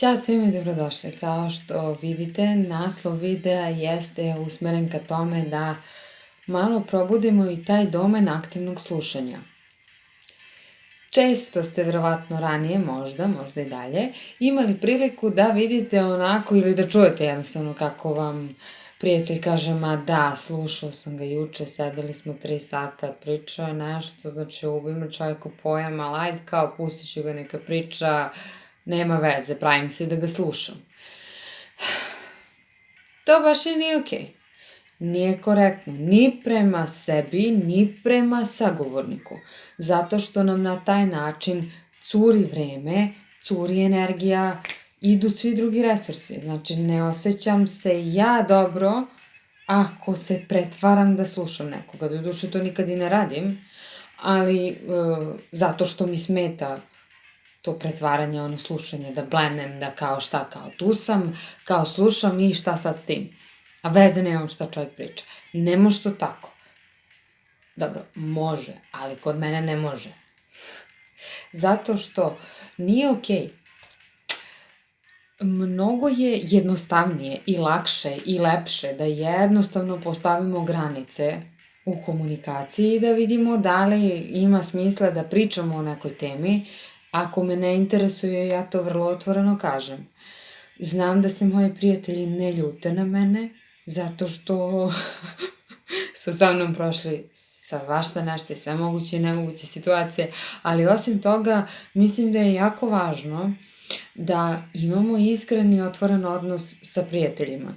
Ćao svima i dobrodošli. Kao što vidite, naslov videa jeste usmeren ka tome da malo probudimo i taj domen aktivnog slušanja. Često ste verovatno ranije, možda i dalje, imali priliku da vidite onako ili da čujete jednostavno kako vam prijatelj kaže, ma da, slušao sam ga juče, sedeli smo 3 sata, pričao je nešto, znači ubio me čovjeku pojam, ali ajde kao pustit ću ga neka priča, nema veze, pravim se da ga slušam. To baš i nije okej. Nije korektno ni prema sebi, ni prema sagovorniku. Zato što nam na taj način curi vreme, curi energija, idu svi drugi resursi. Znači, ne osjećam se ja dobro ako se pretvaram da slušam nekoga. Doduše, to nikad i ne radim, ali zato što mi smeta to pretvaranje, ono slušanje, da blenem, da kao šta, kao tu sam, kao slušam i šta sad s tim. A veze nemam šta čovjek priča. Ne može to tako. Dobro, može, ali kod mene ne može. Zato što nije okej. Mnogo je jednostavnije i lakše i lepše da jednostavno postavimo granice u komunikaciji i da vidimo da li ima smisla da pričamo o nekoj temi. Ako me ne interesuje, ja to vrlo otvoreno kažem. Znam da se moji prijatelji ne ljute na mene, zato što su sa mnom prošli svašta nešto i sve moguće i nemoguće situacije, ali osim toga mislim da je jako važno da imamo iskren i otvoren odnos sa prijateljima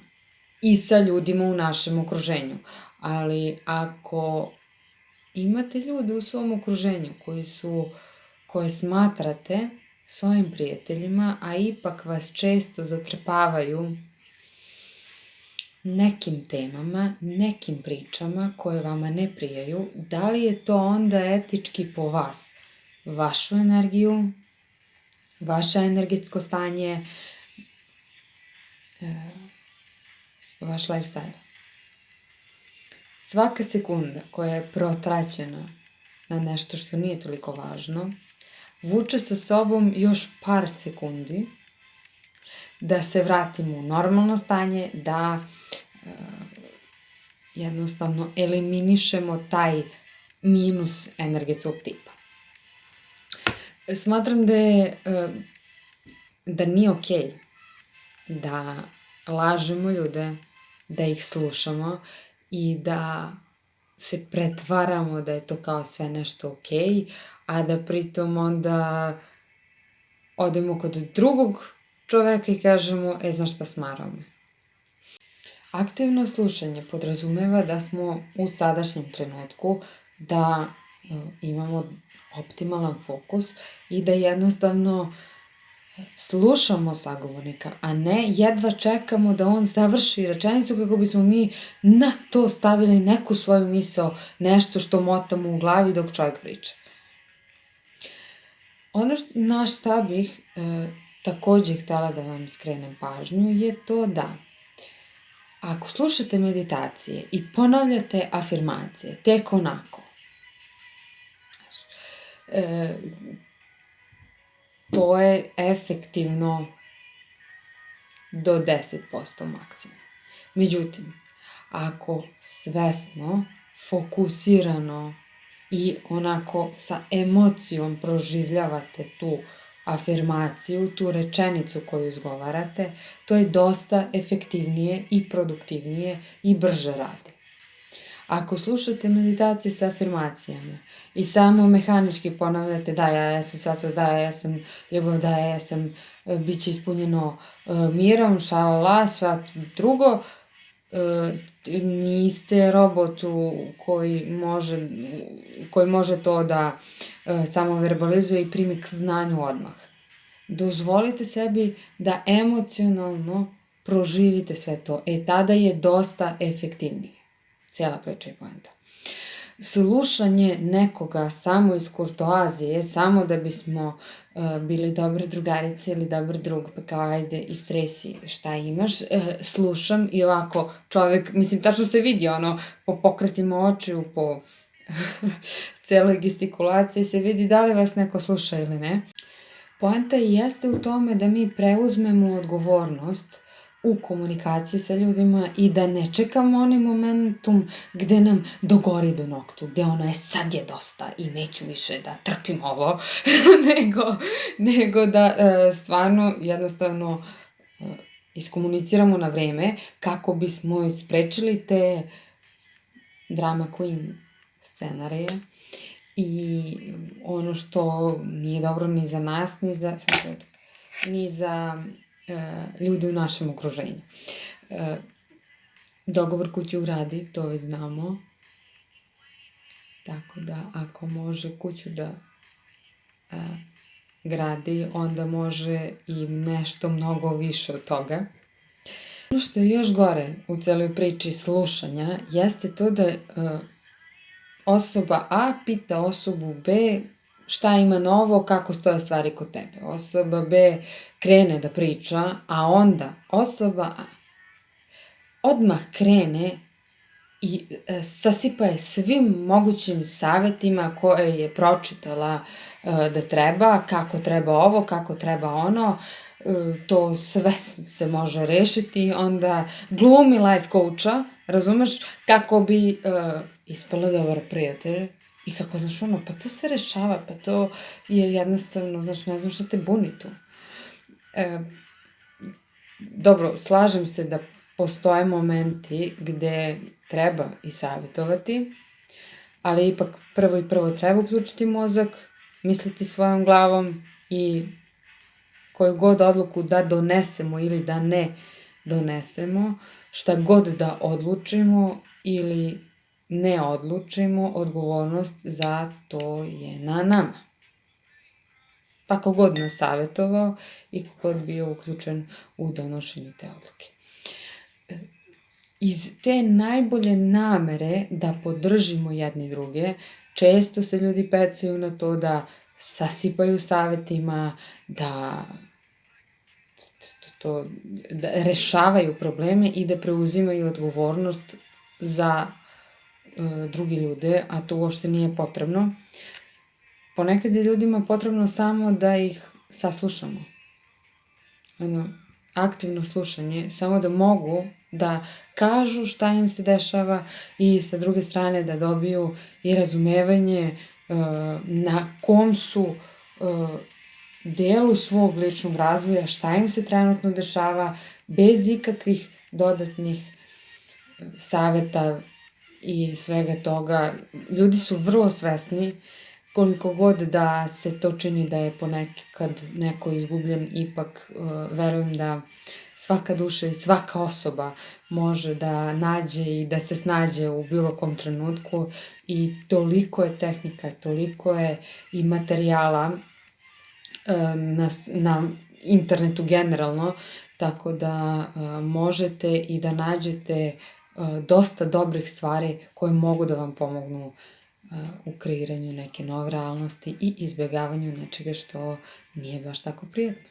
i sa ljudima u našem okruženju. Ali ako imate ljude u svom okruženju koje smatrate svojim prijateljima, a ipak vas često zatrpavaju nekim temama, nekim pričama koje vama ne prijaju, da li je to onda etički po vas? Vašu energiju, vaše energetsko stanje, vaš lifestyle. Svaka sekunda koja je protraćena na nešto što nije toliko važno, vuče sa sobom još par sekundi da se vratimo u normalno stanje, da jednostavno eliminišemo taj minus energetskog tipa. Smatram da nije okej da lažemo ljude, da ih slušamo i da se pretvaramo da je to kao sve nešto okej, a da pritom onda odemo kod drugog čoveka i kažemo, znaš šta, smarao me. Aktivno slušanje podrazumeva da smo u sadašnjem trenutku, da imamo optimalan fokus i da jednostavno slušamo sagovornika, a ne jedva čekamo da on završi rečenicu kako bismo mi na to stavili neku svoju misao, nešto što motamo u glavi dok čovjek priča. Ono na šta bih takođe htjela da vam skrenem pažnju je to da ako slušate meditacije i ponavljate afirmacije tek onako, to je efektivno do 10% maksimum. Međutim, ako svesno, fokusirano i onako sa emocijom proživljavate tu afirmaciju, tu rečenicu koju izgovarate, to je dosta efektivnije i produktivnije i brže radi. Ako slušate meditacije sa afirmacijama i samo mehanički ponavljate da ja sam svetlost, da ja sam ljubav, da ja sam bit će ispunjeno mirom, šalala, sve drugo, niste robot koji može to da samo verbalizuje i primi k znanju odmah. Dozvolite sebi da emocionalno proživite sve to. Tada je dosta efektivnije. Cijela priča je poenta. Slušanje nekoga samo iz kurtoazije, samo da bismo bili dobre drugarice ili dobar drug, pa kao ajde istresi šta imaš, slušam i ovako čovjek, mislim tačno se vidi ono po pokretima očiju, po celoj gestikulaciji se vidi da li vas neko sluša ili ne. poenta jeste u tome da mi preuzmemo odgovornost u komunikaciji sa ljudima i da ne čekamo onaj momentum gde nam dogori do noktu, gde sad je dosta i neću više da trpim ovo, nego da stvarno jednostavno iskomuniciramo na vreme kako bismo sprečili te drama queen scenarije i ono što nije dobro ni za nas, ni za ljude u našem okruženju. Dogovor kuću gradi, to već znamo. Tako da ako može kuću da gradi, onda može i nešto mnogo više od toga. Ono što je još gore u celoj priči slušanja jeste to da osoba A pita osobu B šta ima novo, kako stoje stvari kod tebe. Osoba B krene da priča, a onda osoba A odmah krene i sasipa je svim mogućim savetima koje je pročitala da treba, kako treba ovo, kako treba ono, to sve se može rešiti, onda glumi life coacha, razumeš, kako bi ispala dobar prijatelj i kako, znaš, pa to se rešava, pa to je jednostavno, znaš, ne znam šta te buni tu. Dobro, slažem se da postoje momenti gde treba i savjetovati, ali ipak prvo treba uključiti mozak, misliti svojom glavom i koju god odluku da donesemo ili da ne donesemo, šta god da odlučimo ili ne odlučimo, odgovornost za to je na nama. Pa kogod nas savjetovao i kogod bio uključen u donošenju te odluke. Iz te najbolje namere da podržimo jedni druge, često se ljudi pecaju na to da sasipaju savjetima, da rešavaju probleme i da preuzimaju odgovornost za drugi ljude, a to uopšte nije potrebno. Ponekad je ljudima potrebno samo da ih saslušamo. Aktivno slušanje, samo da mogu da kažu šta im se dešava i sa druge strane da dobiju i razumevanje na kom su delu svog ličnog razvoja, šta im se trenutno dešava, bez ikakvih dodatnih saveta i svega toga. Ljudi su vrlo svesni, koliko god da se to čini da je ponekad neko izgubljen, ipak verujem da svaka duša i svaka osoba može da nađe i da se snađe u bilo kom trenutku i toliko je tehnika, toliko je i materijala na internetu generalno, tako da možete i da nađete dosta dobrih stvari koje mogu da vam pomognu u kreiranju neke nove realnosti i izbjegavanju nečega što nije baš tako prijatno.